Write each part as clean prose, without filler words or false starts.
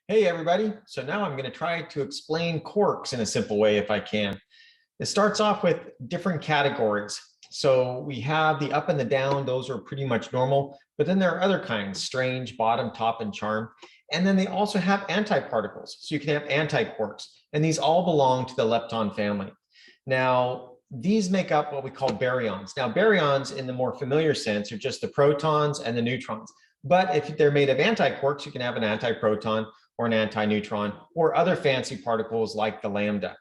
Hey everybody, so now I'm going to try to explain quarks in a simple way if I can. It starts off with different categories. So we have the up and the down, those are pretty much normal, but then there are other kinds, strange, bottom, top, and charm. And then they also have antiparticles. So you can have antiquarks, and these all belong to the lepton family. Now, these make up what we call baryons. Now, baryons in the more familiar sense are just the protons and the neutrons. But if they're made of antiquarks, you can have an antiproton or an antineutron or other fancy particles like the lambda.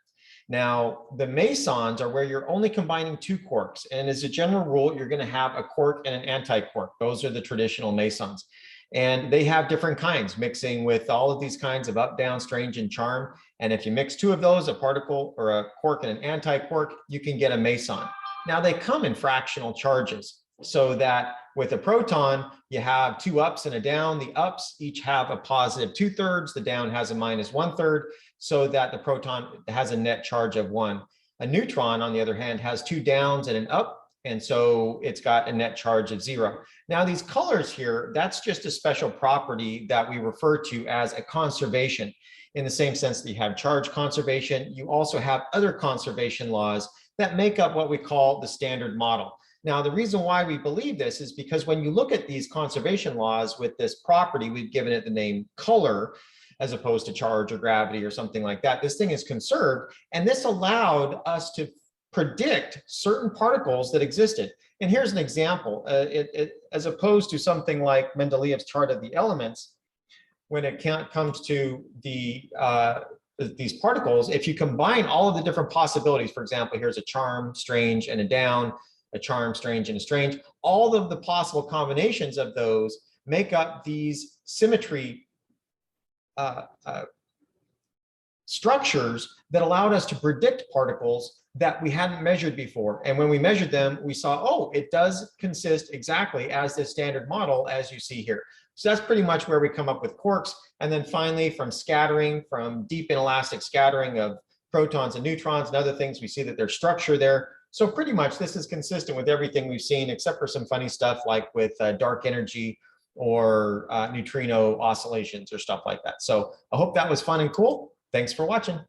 Now, the mesons are where you're only combining two quarks. And as a general rule, you're going to have a quark and an antiquark. Those are the traditional mesons. And they have different kinds, mixing with all of these kinds of up, down, strange, and charm. And if you mix two of those, a particle or a quark and an antiquark, you can get a meson. Now, they come in fractional charges, so that with a proton, you have two ups and a down. The ups each have a positive 2/3. The down has a minus 1/3, so that the proton has a net charge of 1. A neutron, on the other hand, has two downs and an up, and so it's got a net charge of 0. Now, these colors here, that's just a special property that we refer to as a conservation. In the same sense that you have charge conservation, you also have other conservation laws that make up what we call the standard model. Now, the reason why we believe this is because when you look at these conservation laws with this property, we've given it the name color, as opposed to charge or gravity or something like that. This thing is conserved, and this allowed us to predict certain particles that existed. And here's an example. As opposed to something like Mendeleev's chart of the elements, when it comes to these particles, if you combine all of the different possibilities, for example, here's a charm, strange, and a down, a charm, strange, and a strange, all of the possible combinations of those make up these symmetry structures that allowed us to predict particles that we hadn't measured before. And when we measured them, we saw, oh, it does consist exactly as this standard model, as you see here. So that's pretty much where we come up with quarks. And then finally, from scattering, from deep inelastic scattering of protons and neutrons and other things, we see that there's structure there. So pretty much this is consistent with everything we've seen, except for some funny stuff like with dark energy or neutrino oscillations or stuff like that. So I hope that was fun and cool. Thanks for watching.